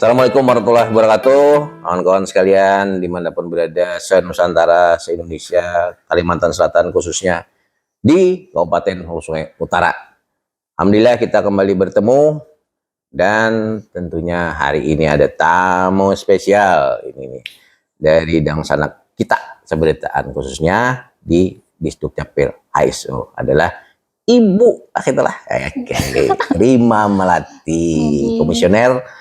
Assalamualaikum warahmatullahi wabarakatuh, kawan-kawan sekalian dimanapun berada, se-Nusantara, se-Indonesia, Kalimantan Selatan khususnya di Kabupaten Hulu Sungai Utara. Alhamdulillah kita kembali bertemu dan tentunya hari ini ada tamu spesial ini nih dari Dangsanak kita seberitaan khususnya di Disdukcapil HSO adalah Ibu itulah Rima Melati, komisioner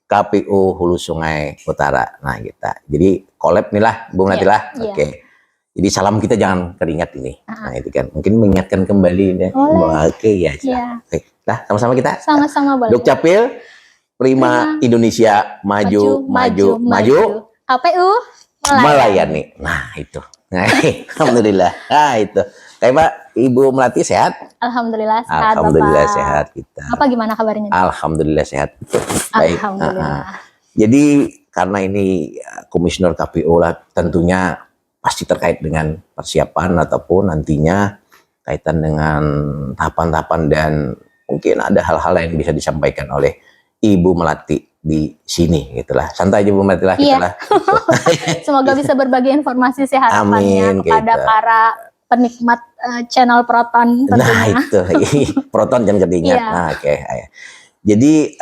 KPU Hulu Sungai Utara. Nah kita, jadi collab nih lah, Bung Melati lah. Oke. Jadi salam kita jangan teringat ini. Nah itu kan, mungkin mengingatkan kembali nih. Oke ya. Oke, nah sama-sama kita. Sama-sama boleh. Dukcapil, Prima Indonesia maju. KPU melayani. Nah itu. Nah, alhamdulillah. Nah itu. Kayak Pak, Ibu Melati sehat? Alhamdulillah sehat. Alhamdulillah Bapak. sehat kita. Apa gimana kabarnya? Alhamdulillah sehat. Baik. Alhamdulillah. Jadi karena ini komisioner KPU lah, tentunya pasti terkait dengan persiapan ataupun nantinya kaitan dengan tahapan-tahapan dan mungkin ada hal-hal yang bisa disampaikan oleh Ibu Melati di sini gitulah. Santai aja Bu Melati lah kita lah. Semoga bisa berbagi informasi sehat Amin, kepada para penikmat channel Proton tentunya. Nah itu Proton jangan ketinggalan. Nah, oke. Jadi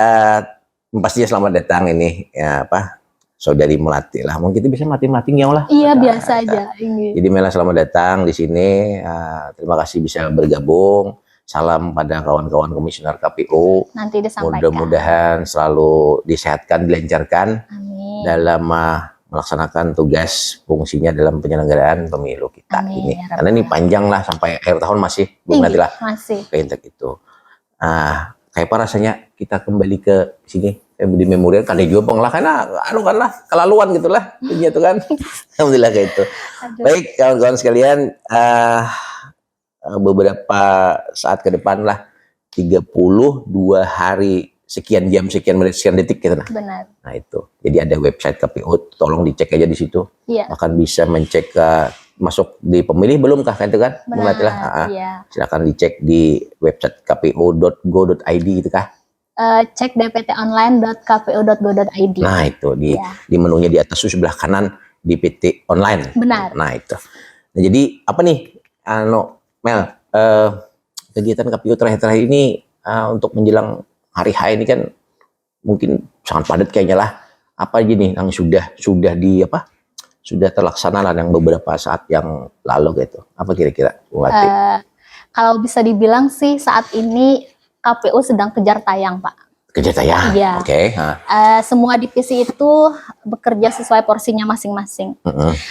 pastinya selamat datang ini ya apa saudari Melati lah. Mungkin kita bisa Melati ya lah. Iya biasa aja. Jadi Mela selamat datang di sini. Terima kasih bisa bergabung. Salam pada kawan-kawan komisioner KPU. Nanti disampaikan. Mudah-mudahan selalu disehatkan, dilancarkan. Amin. Dalam melaksanakan tugas fungsinya dalam penyelenggaraan pemilu kita. Amin, ini. Ya Karena ini panjang lah sampai akhir tahun masih belum nanti lah. Masih. Kayak itu. Kayak apa rasanya kita kembali ke sini di memorial kan juga pengelah karena kan lah kelaluan gitulah gitu kan. Alhamdulillah kayak itu. Baik kawan-kawan sekalian, beberapa saat ke depan lah 32 hari sekian jam, sekian menit, sekian detik gitu nah. Benar. Nah itu. Jadi ada website KPU, tolong dicek aja di situ. Iya. Bahkan bisa mencek masuk di pemilih belum kah itu kan? Benar. Iya. Silakan dicek di website kpu.go.id itu kah? Cek dptonline.kpu.go.id. Nah itu di menunya di atas sebelah kanan DPT online. Benar. Nah itu. Nah, jadi apa nih, Mel? Kegiatan KPU terakhir ini untuk menjelang hari H ini kan mungkin sangat padat kayaknya lah. Apa gini yang sudah terlaksana lah yang beberapa saat yang lalu gitu. Apa kira-kira kalau bisa dibilang sih saat ini KPU sedang kejar tayang, Pak. Kejar tayang? Iya. Oke. Semua divisi itu bekerja sesuai porsinya masing-masing.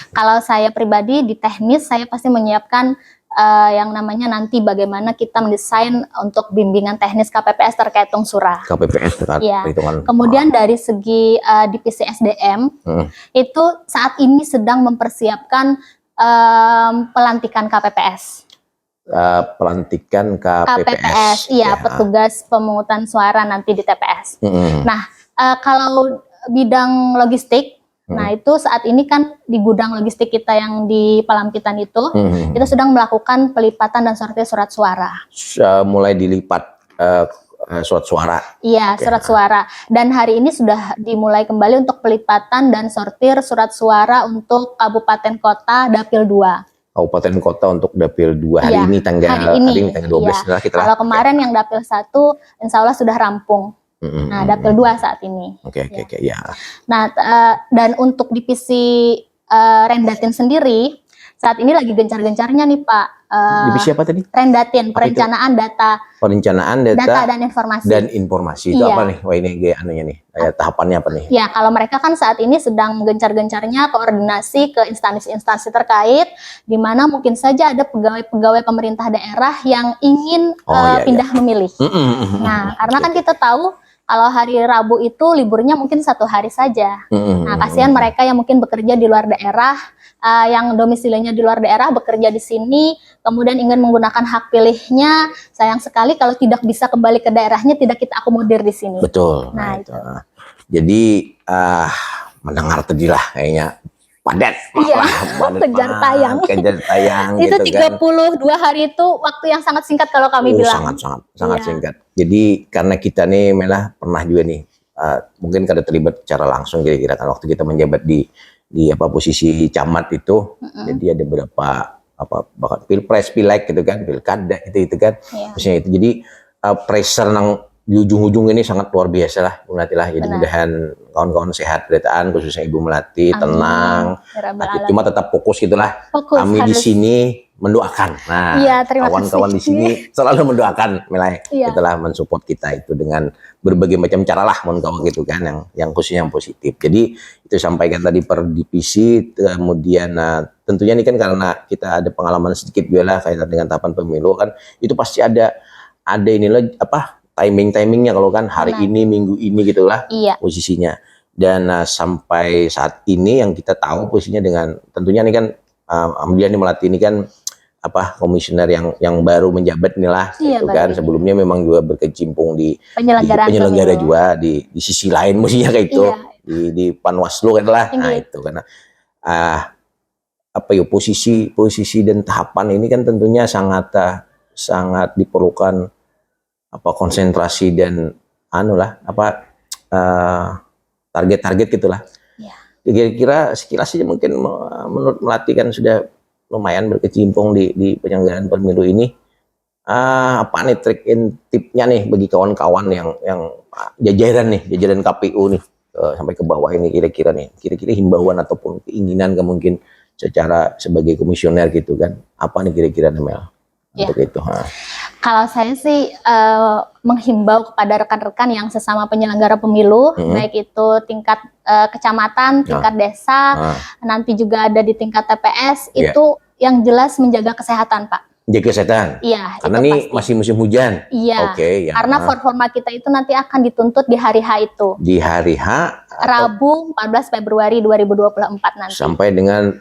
Kalau saya pribadi di teknis, saya pasti menyiapkan yang namanya nanti bagaimana kita mendesain untuk bimbingan teknis KPPS terkait tungsura. KPPS terkait perhitungan. Kemudian dari segi divisi SDM itu saat ini sedang mempersiapkan pelantikan KPPS. Pelantikan KPPS. Iya, petugas pemungutan suara nanti di TPS. Nah, kalau bidang logistik, nah itu saat ini kan di gudang logistik kita yang di Palampitan itu sedang melakukan pelipatan dan sortir surat suara. Mulai dilipat surat suara. Iya, surat suara. Dan hari ini sudah dimulai kembali untuk pelipatan dan sortir surat suara untuk kabupaten kota Dapil 2. Kabupaten kota untuk Dapil 2 hari ini tanggal 12. Nah, kalau kemarin yang Dapil 1 insya Allah sudah rampung. Nah, Dapil 2 saat ini. Oke. Nah, dan untuk divisi Rendatin sendiri saat ini lagi gencar-gencarnya nih Pak. Divisi apa tadi? Rendatin, perencanaan data. Perencanaan data dan informasi. Dan informasi itu apa nih? Wah ini anunya nih. Tahapannya apa nih? Ya, kalau mereka kan saat ini sedang gencar-gencarnya koordinasi ke instansi-instansi terkait, di mana mungkin saja ada pegawai-pegawai pemerintah daerah yang ingin pindah memilih. Nah, karena kan kita tahu kalau hari Rabu itu liburnya mungkin 1 hari saja. Nah, kasihan mereka yang mungkin bekerja di luar daerah, yang domisilinya di luar daerah bekerja di sini, kemudian ingin menggunakan hak pilihnya, sayang sekali kalau tidak bisa kembali ke daerahnya, tidak kita akomodir di sini. Betul. Nah itu. Jadi mendengar tadi lah kayaknya padat. Iya, kejar tayang. Kejar tayang itu gitu 32 hari itu waktu yang sangat singkat kalau kami bilang. Sangat singkat. Jadi karena kita nih Mela pernah juga nih mungkin kada terlibat secara langsung kira-kira kan waktu kita menjabat di posisi camat itu. Jadi ada beberapa bahkan pilpres, pileg gitu kan, pilkada itu kan. Maksudnya itu jadi pressure nang di ujung-ujung ini sangat luar biasa lah Bu Melati lah. Jadi mudahan kawan-kawan sehat beritaan khususnya Ibu Melati tenang. Cuma tetap fokus gitulah. Kami di sini mendoakan. Nah, kawan-kawan di sini selalu mendoakan Melai. Itulah mensupport kita itu dengan berbagai macam cara lah kawan-kawan gitu kan yang khususnya yang positif. Jadi itu sampaikan tadi per divisi, kemudian tentunya ini kan karena kita ada pengalaman sedikit juga lah kaitan dengan tahapan pemilu kan, itu pasti ada inilah timingnya kalau kan hari ini minggu ini gitulah posisinya. Dan sampai saat ini yang kita tahu posisinya dengan tentunya ini kan Alhamdulillah Melati ini kan komisioner yang baru menjabat inilah gitu kan. Sebelumnya memang juga berkecimpung di penyelenggara juga di sisi lain mestinya kayak itu di Panwaslu kan lah. Nah itu karena posisi dan tahapan ini kan tentunya sangat diperlukan konsentrasi dan target-target gitulah. Kira-kira sekilas saja mungkin menurut Melati kan sudah lumayan berkecimpung di penyelenggaraan pemilu ini. Apa nih trik and tipnya nih bagi kawan-kawan yang jajaran KPU nih sampai ke bawah ini kira-kira himbauan ataupun keinginan mungkin secara sebagai komisioner gitu kan. Apa nih kira-kira Mel untuk itu? Kalau saya sih menghimbau kepada rekan-rekan yang sesama penyelenggara pemilu, baik itu tingkat kecamatan, tingkat desa, nanti juga ada di tingkat TPS, itu yang jelas menjaga kesehatan, Pak. Jaga kesehatan. Iya. Karena ini masih musim hujan. Iya. Karena performa kita itu nanti akan dituntut di hari H itu. Di hari H. Rabu 14 Februari 2024 nanti. Sampai dengan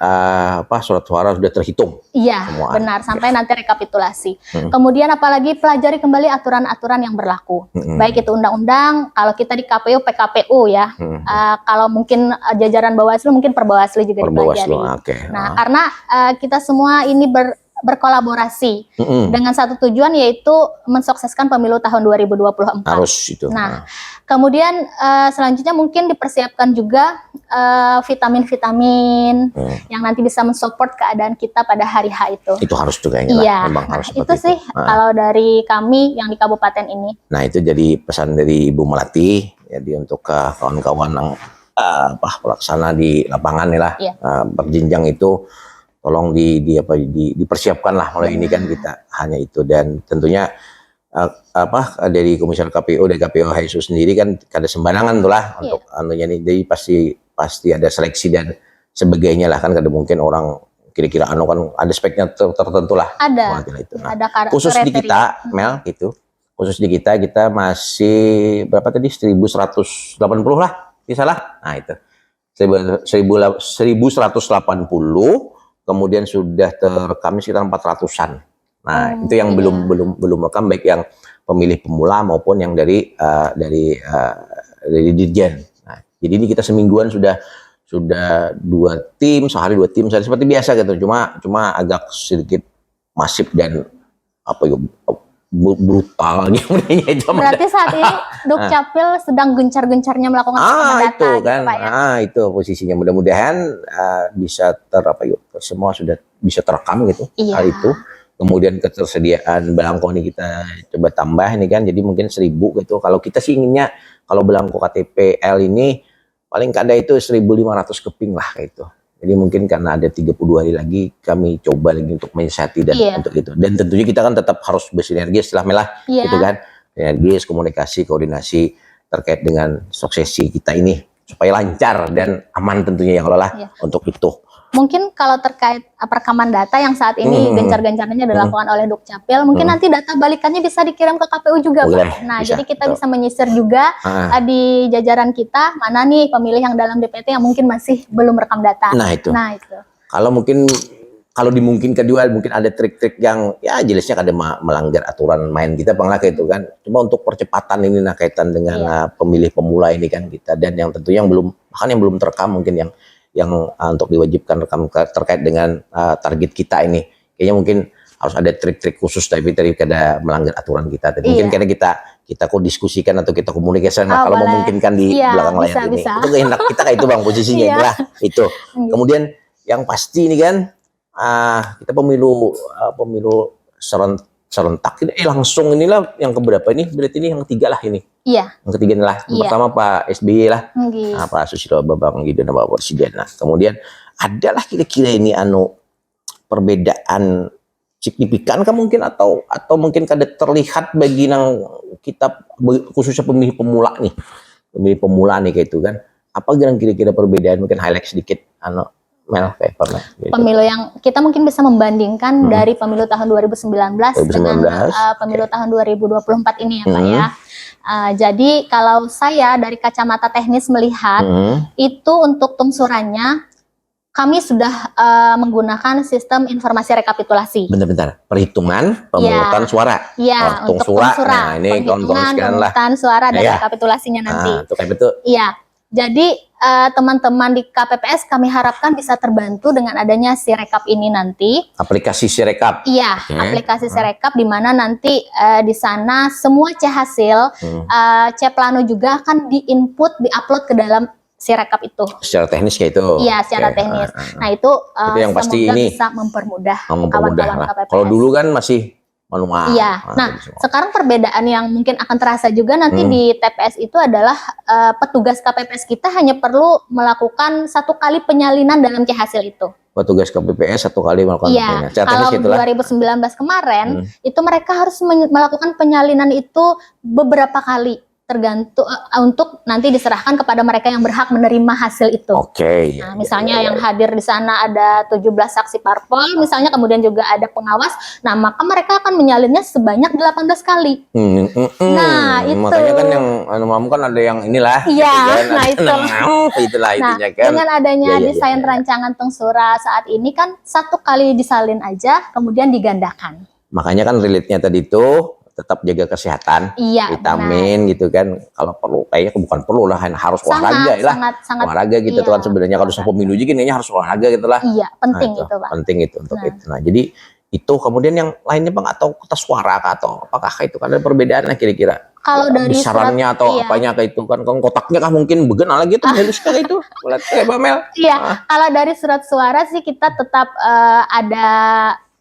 surat suara sudah terhitung. Iya, benar. Sampai nanti rekapitulasi. Kemudian apalagi pelajari kembali aturan-aturan yang berlaku. Baik itu undang-undang. Kalau kita di KPU, PKPU ya. Kalau mungkin jajaran Bawaslu, mungkin Perbawaslu juga dipelajari. Nah, karena kita semua ini berkolaborasi dengan satu tujuan, yaitu mensukseskan pemilu tahun 2024. Harus itu. Nah, kemudian selanjutnya mungkin dipersiapkan juga vitamin-vitamin yang nanti bisa mensupport keadaan kita pada hari H itu. Itu harus juga ya. Nah, itu sih kalau dari kami yang di kabupaten ini. Nah, itu jadi pesan dari Ibu Melati. Jadi untuk kawan-kawan yang pelaksana di lapangan nih lah, berjenjang itu. Tolong dipersiapkan lah mulai ini kan kita hanya itu. Dan tentunya dari komisioner KPU dan KPU HSU sendiri kan ada sembarangan tuh lah untuk anunya nih. Jadi pasti ada seleksi dan sebagainya lah kan. Kada mungkin orang kira-kira kan ada speknya tertentu lah. Ada. Itu. Nah, khusus di kita Mel gitu. Khusus di kita masih berapa tadi 1180 lah. Salah. Nah itu 1180. Kemudian sudah terekam sekitar 400-an. Nah, itu yang belum rekam, baik yang pemilih pemula maupun yang dari Dirjen. Nah, jadi ini kita semingguan sudah 2 tim, sehari 2 tim, seperti biasa gitu. Cuma agak sedikit masif dan brutal gitu. Berarti saat ini Dukcapil sedang gencar-gencarnya melakukan data itu kan, gitu, Pak, ya? Itu posisinya. Mudah-mudahan bisa semua sudah bisa terekam gitu hal itu. Kemudian ketersediaan belangko ini kita coba tambah ini kan, jadi mungkin 1000 gitu. Kalau kita sih inginnya kalau belangko KTPL ini paling kada itu 1.500 keping lah gitu. Jadi mungkin karena ada 32 hari lagi, kami coba lagi untuk menyiasati dan untuk itu. Dan tentunya kita kan tetap harus bersinergis lah Melah, gitu kan. Sinergis, komunikasi, koordinasi terkait dengan suksesi kita ini supaya lancar dan aman tentunya ya kalau lah untuk itu. Mungkin kalau terkait perekaman data yang saat ini gencar-gencarnya dilakukan oleh Dukcapil, mungkin nanti data balikannya bisa dikirim ke KPU juga, Pak. Nah, jadi kita bisa menyisir juga di jajaran kita mana nih pemilih yang dalam DPT yang mungkin masih belum rekam data. Nah itu. Kalau dimungkinkan juga mungkin ada trik-trik yang ya jelasnya kada melanggar aturan main kita bang lah itu kan. Cuma untuk percepatan ini kaitan dengan pemilih pemula ini kan kita, dan yang tentunya yang belum terekam mungkin yang untuk diwajibkan rekam terkait dengan target kita ini. Kayaknya mungkin harus ada trik-trik khusus tapi kada melanggar aturan kita. Mungkin karena kita kita kok diskusikan atau kita komunikasikan Oh, kalau boleh. memungkinkan di Iya, belakang layar ini. bisa. Itu enak kita kayak itu Bang posisinya Iya. itulah itu. Kemudian yang pasti ini kan kita pemilu serentak ini langsung inilah yang keberapa ini berarti ini yang ketiga lah ini. Iya. Yang ketiga inilah. Yang Iya. pertama Pak SBY lah. Nggih. Pak Susilo Bambang Yudhoyono Bapak Presiden. Nah, kemudian adalah kira-kira ini perbedaan signifikan kan mungkin atau mungkin kada terlihat bagi nang kita khususnya pemilih pemula nih kayak itu kan apa kira-kira perbedaan mungkin highlight sedikit Mel kayak apa gitu. Pemilu yang kita mungkin bisa membandingkan dari pemilu tahun 2019 dengan pemilu tahun 2024 ini ya Pak ya. Jadi kalau saya dari kacamata teknis melihat itu untuk tungsurannya kami sudah menggunakan sistem informasi rekapitulasi. Bentar. Perhitungan pemungutan suara. Iya, untuk suara. tungsura. Nah, ini kawan-kawan sekalian lah. Pemungutan suara dan rekapitulasinya nanti. Itu kayak betul. Iya. Jadi teman-teman di KPPS kami harapkan bisa terbantu dengan adanya Sirekap ini nanti. Aplikasi Sirekap. Iya, aplikasi Sirekap di mana nanti di sana semua C hasil, C plano juga akan diinput, diupload ke dalam Sirekap itu. Secara teknis kayak itu. Iya, secara teknis. Nah, itu yang pasti semoga ini bisa mempermudah kawan-kawan KPPS. Kalau dulu kan masih manual. Iya. Nah, sekarang perbedaan yang mungkin akan terasa juga nanti di TPS itu adalah petugas KPPS kita hanya perlu melakukan 1 kali penyalinan dalam C hasil itu. Petugas KPPS 1 kali melakukan penyalinan. Iya. Kalau 2019 kemarin itu mereka harus melakukan penyalinan itu beberapa kali. Tergantung untuk nanti diserahkan kepada mereka yang berhak menerima hasil itu. Oke. Nah, misalnya yang hadir di sana ada 17 saksi parpol, misalnya kemudian juga ada pengawas. Nah, maka mereka akan menyalinnya sebanyak 18 kali. Nah, itu. Makanya kan yang kan ada yang inilah. Iya, gitu nah itu. Itulah intinya kan. Dengan adanya desain rancangan tungsura saat ini kan 1 kali disalin aja, kemudian digandakan. Makanya kan relate-nya tadi itu tetap jaga kesehatan, vitamin gitu kan. Kalau perlu, kayaknya bukan perlu lah, harus olahraga lah. Sangat, olahraga gitu kan sebenarnya kalau sudah pemilu juga kayaknya harus olahraga gitu lah. Iya, penting itu Pak. Penting itu untuk itu. Nah, jadi itu kemudian yang lainnya Bang atau kertas suara atau apakah itu kan ada perbedaan kira-kira? Kalau dari besarannya atau apanya kayak itu kan kotaknya kah mungkin begenal lagi tuh halus sekali itu. Lihat Mel. Iya, kalau dari surat suara sih kita tetap ada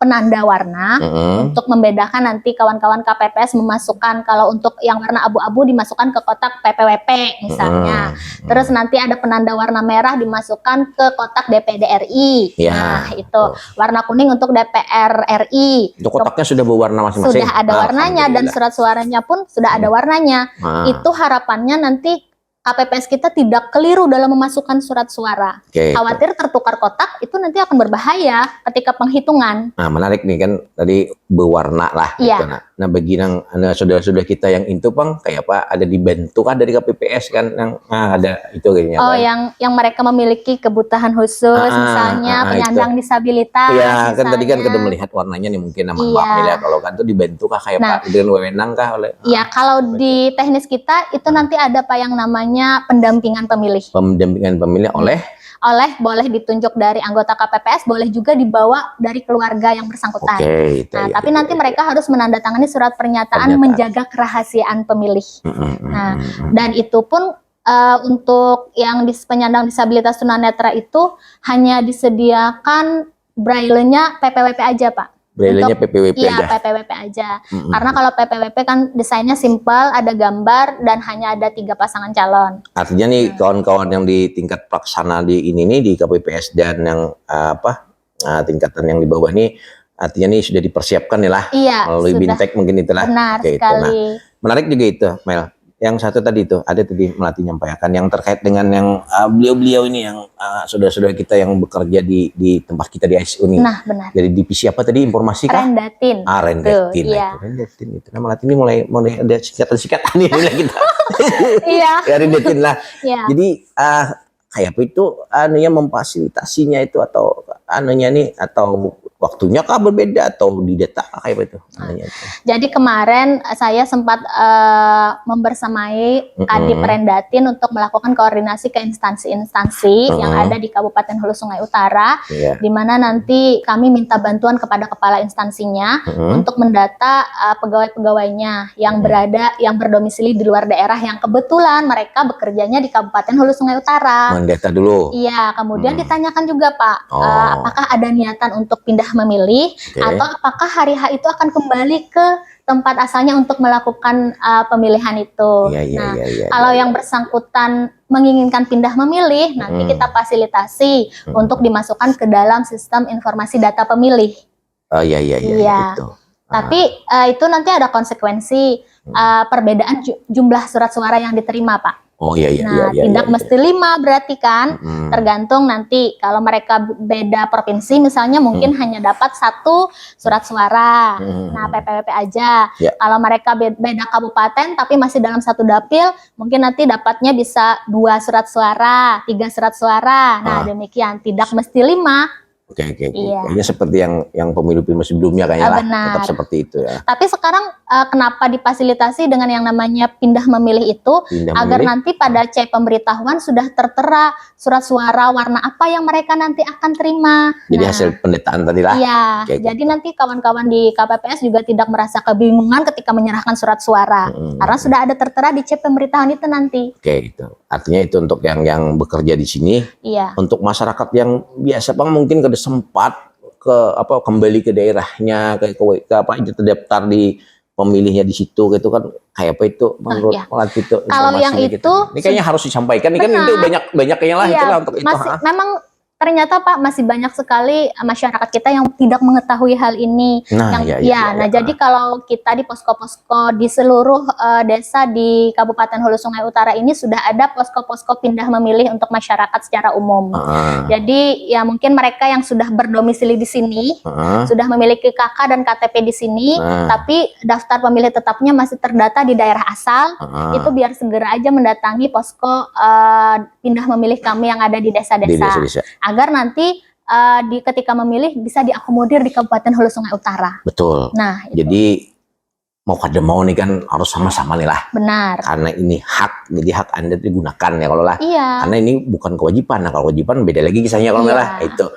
penanda warna untuk membedakan nanti kawan-kawan KPPS memasukkan kalau untuk yang warna abu-abu dimasukkan ke kotak PPWP misalnya. Terus nanti ada penanda warna merah dimasukkan ke kotak DPD RI. Nah, itu warna kuning untuk DPR RI. Itu kotaknya sudah berwarna masing-masing. Sudah ada warnanya dan surat suaranya pun sudah ada warnanya. Itu harapannya nanti KPPS kita tidak keliru dalam memasukkan surat suara. Khawatir tertukar kotak itu nanti akan berbahaya ketika penghitungan. Nah, menarik nih kan tadi berwarna lah. Iya. Gitu. Nah, bagi yang saudara-saudara kita yang itu Bang, kayak apa? Ada dibentuk kan dari KPPS kan yang ada itu kayaknya. Oh, kan? yang mereka memiliki kebutuhan khusus, misalnya penyandang disabilitas. Iya, kan tadi kan kita melihat warnanya nih mungkin nama ya kalau kan itu dibentuk kah kayak Pak dengan wewenang kah oleh. Iya, kalau di teknis kita itu nanti ada Pak yang namanya pendampingan pemilih. Pendampingan pemilih boleh ditunjuk dari anggota KPPS, boleh juga dibawa dari keluarga yang bersangkutan. Tapi nanti mereka harus menandatangani surat pernyataan menjaga kerahasiaan pemilih. Nah, dan itu pun untuk yang penyandang disabilitas tunanetra itu hanya disediakan braille-nya PPWP aja Pak. Braille-nya PPWP aja. Iya, PPWP aja. Karena kalau PPWP kan desainnya simpel, ada gambar dan hanya ada 3 pasangan calon. Artinya nih kawan-kawan yang di tingkat pelaksana di ini nih di KPPS dan yang tingkatan yang di bawah ini artinya nih sudah dipersiapkan nih lah. Iya, melalui Bintek mungkin itulah. Benar sekali. Nah, menarik juga itu, Mel. Yang satu tadi itu ada tadi Melati nyampaikan yang terkait dengan yang beliau-beliau ini yang saudara-saudara kita yang bekerja di tempat kita di ISU ini. Nah, benar. Dari divisi apa tadi informasi kah? Rendatin. Rendatin. Iya. Rendatin itu. Nah, Melati ini mulai ada singkatan-singkatan ini lah kita. Iya. Ya, Rendatin lah. Iya. Jadi kayak apa itu memfasilitasinya itu atau nih atau waktunya kah berbeda atau di data kah kayak apa itu? Jadi kemarin saya sempat membersamai Kadip Rendatin untuk melakukan koordinasi ke instansi-instansi yang ada di Kabupaten Hulu Sungai Utara, di mana nanti kami minta bantuan kepada kepala instansinya untuk mendata pegawai-pegawainya yang berdomisili di luar daerah yang kebetulan mereka bekerjanya di Kabupaten Hulu Sungai Utara. Mendata dulu. Iya, kemudian ditanyakan juga Pak, apakah ada niatan untuk pindah memilih atau apakah hari H itu akan kembali ke tempat asalnya untuk melakukan pemilihan itu. Kalau yang bersangkutan menginginkan pindah memilih, nanti kita fasilitasi untuk dimasukkan ke dalam sistem informasi data pemilih. Itu. Tapi itu nanti ada konsekuensi perbedaan jumlah surat suara yang diterima, Pak. Tidak mesti 5 berarti kan, tergantung nanti kalau mereka beda provinsi misalnya mungkin hanya dapat 1 surat suara, nah PPWP aja. Kalau mereka beda kabupaten tapi masih dalam 1 dapil, mungkin nanti dapatnya bisa 2 surat suara, 3 surat suara, nah demikian, tidak mesti 5. Kayaknya seperti yang pemilu-pemilu sebelumnya kayaknya tetap seperti itu ya. Tapi sekarang kenapa difasilitasi dengan yang namanya pindah memilih itu agar nanti pada C pemberitahuan sudah tertera surat suara warna apa yang mereka nanti akan terima. Jadi hasil pendataan tadi lah. Iya. Jadi nanti kawan-kawan di KPPS juga tidak merasa kebingungan ketika menyerahkan surat suara karena sudah ada tertera di C pemberitahuan itu nanti. Itu. Artinya itu untuk yang bekerja di sini. Untuk masyarakat yang biasa mungkin sempat kembali ke daerahnya ke apa itu terdaftar di pemilihnya di situ gitu kan, kayak apa itu menurut Melati itu? Kalau yang itu ini kayaknya harus disampaikan, ini kan itu banyak yang lah itulah untuk itu. Memang ternyata Pak masih banyak sekali masyarakat kita yang tidak mengetahui hal ini. Jadi kalau kita di posko-posko di seluruh desa di Kabupaten Hulu Sungai Utara ini sudah ada posko-posko pindah memilih untuk masyarakat secara umum. Jadi ya mungkin mereka yang sudah berdomisili di sini, sudah memiliki KK dan KTP di sini, tapi daftar pemilih tetapnya masih terdata di daerah asal, itu biar segera aja mendatangi posko pindah memilih kami yang ada di desa-desa. Agar nanti ketika memilih bisa diakomodir di Kabupaten Hulu Sungai Utara. Betul. Nah, jadi mau kada mau nih kan harus sama-sama nih lah. Benar. Karena ini hak, jadi hak Anda digunakan ya kalau lah. Karena ini bukan kewajiban. Nah kalau kewajiban beda lagi kisahnya kalau lah. Itu.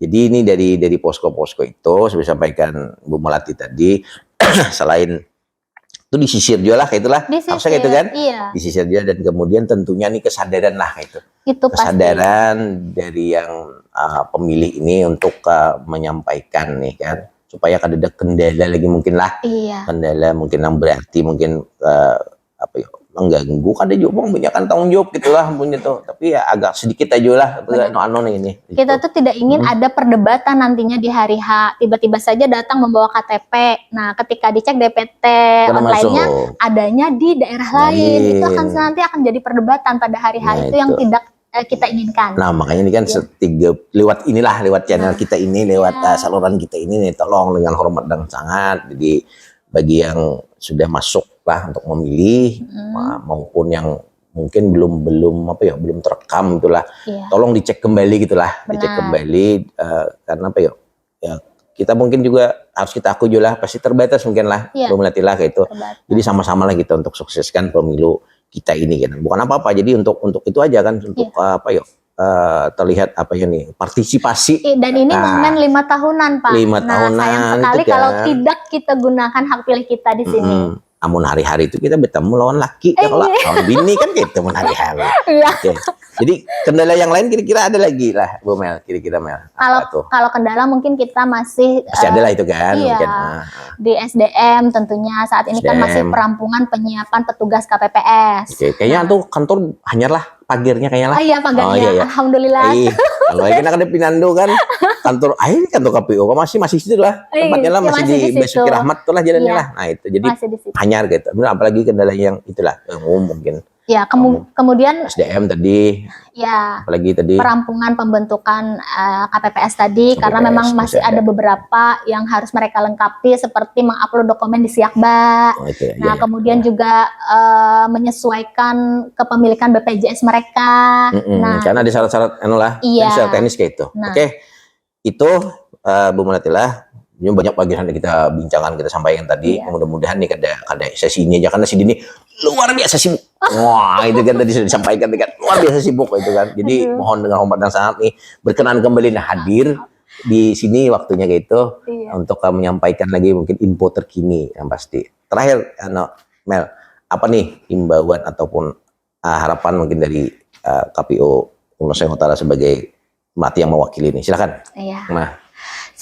Jadi ini dari posko-posko itu saya sampaikan Bu Melati tadi selain itu disisir juga lah kayak itulah, harusnya kayak itu kan, disisir juga, dan kemudian tentunya nih kesadaran lah kayak itu kesadaran pasti dari yang pemilih ini untuk menyampaikan nih kan, supaya kada ada kendala lagi mungkin lah, kendala mungkin yang berarti mungkin mengganggu, kada juga banyak kan tanggung jawab gitulah punya tuh, tapi ya agak sedikit aja lah ini. Kita tuh tidak ingin ada perdebatan nantinya di hari H, tiba-tiba saja datang membawa KTP, nah ketika dicek DPT online-nya adanya di daerah lain, itu nanti akan jadi perdebatan pada hari H itu yang tidak kita inginkan. Nah makanya ini kan lewat channel kita ini, lewat saluran kita ini nih, tolong dengan hormat dan sangat, jadi bagi yang sudah masuk lah untuk memilih maupun yang mungkin belum terekam itulah, tolong dicek kembali gitulah. Dicek kembali karena kita mungkin juga harus kita akui juga lah, pasti terbatas mungkin lah, belum latih lah kayak itu. Jadi sama-sama lah kita untuk sukseskan pemilu kita ini kan, bukan apa-apa, jadi untuk itu aja kan, untuk terlihat partisipasi. Dan ini momen 5 tahunan Pak. 5 tahunan sayang sekali kalau tidak kita gunakan hak pilih kita di sini. Namun hari-hari itu kita bertemu lawan laki, kalau lawan bini kan gitu hari-hari. Jadi kendala yang lain kira-kira ada lagi lah Bu Mel, kira-kira Mel. Kalau kendala mungkin kita masih ada lah itu kan. Mungkin, di SDM tentunya saat ini kan masih perampungan penyiapan petugas KPPS. Kayaknya tuh kantor hanyarlah pagernya kayaknya lah. Iya pagernya, alhamdulillah. Kalau kita kan di Pinando kan kantor KPU masih situ lah tempatnya lah, masih di Basuki Rahmat tuh lah jalannya lah. Nah itu jadi hanyar gitu. Apalagi kendala yang itulah yang umum mungkin. Kemudian SDM tadi. Apalagi tadi perampungan pembentukan KPPS tadi, karena memang masih ada beberapa yang harus mereka lengkapi seperti mengupload dokumen di Siakba. Kemudian juga menyesuaikan kepemilikan BPJS mereka. Karena ada syarat-syarat syarat teknis kayak itu. Itu Bu Melatilah, ini banyak bagian yang kita bincangkan, kita sampaikan tadi. Iya. Mudah-mudahan nih kada sesi ini aja, karena si Dini luar biasa sibuk. Wah, itu kan tadi sudah disampaikan kan, luar biasa sibuk itu kan. Jadi Aduh. mohon dengan hormat dan sangat nih berkenan kembali hadir di sini waktunya gitu Iya. untuk menyampaikan lagi mungkin info terkini yang pasti. Terakhir, Mel, apa nih himbauan ataupun harapan mungkin dari KPU Hulu Sungai Utara sebagai Melati yang mewakili ini? Silakan. Iya. Nah,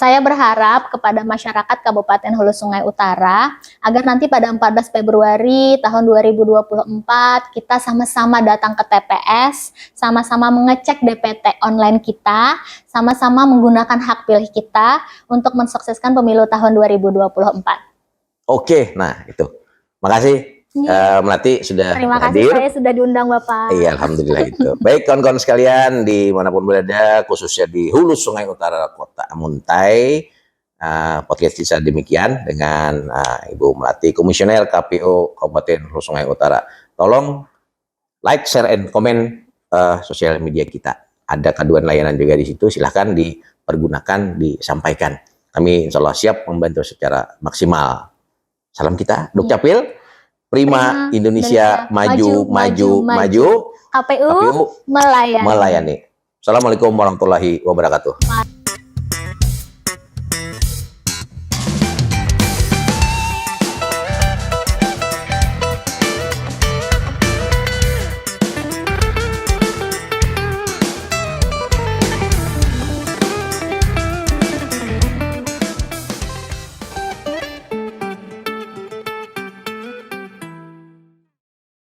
Saya berharap kepada masyarakat Kabupaten Hulu Sungai Utara agar nanti pada 14 Februari tahun 2024 kita sama-sama datang ke TPS, sama-sama mengecek DPT online kita, sama-sama menggunakan hak pilih kita untuk mensukseskan pemilu tahun 2024. oke, nah itu. Makasih Melati sudah Terima kasih, hadir. saya sudah diundang Bapak. Iya, alhamdulillah itu. Baik kawan-kawan sekalian dimanapun berada, khususnya di Hulu Sungai Utara Kota Muntai, podcast kita demikian dengan Ibu Melati, Komisioner KPU Kabupaten Hulu Sungai Utara. Tolong like, share, and comment sosial media kita. Ada kaduan layanan juga di situ, silahkan dipergunakan, disampaikan. Kami insya Allah siap membantu secara maksimal. Salam kita, Dukcapil. Prima Indonesia maju. KPU melayani. Assalamualaikum warahmatullahi wabarakatuh.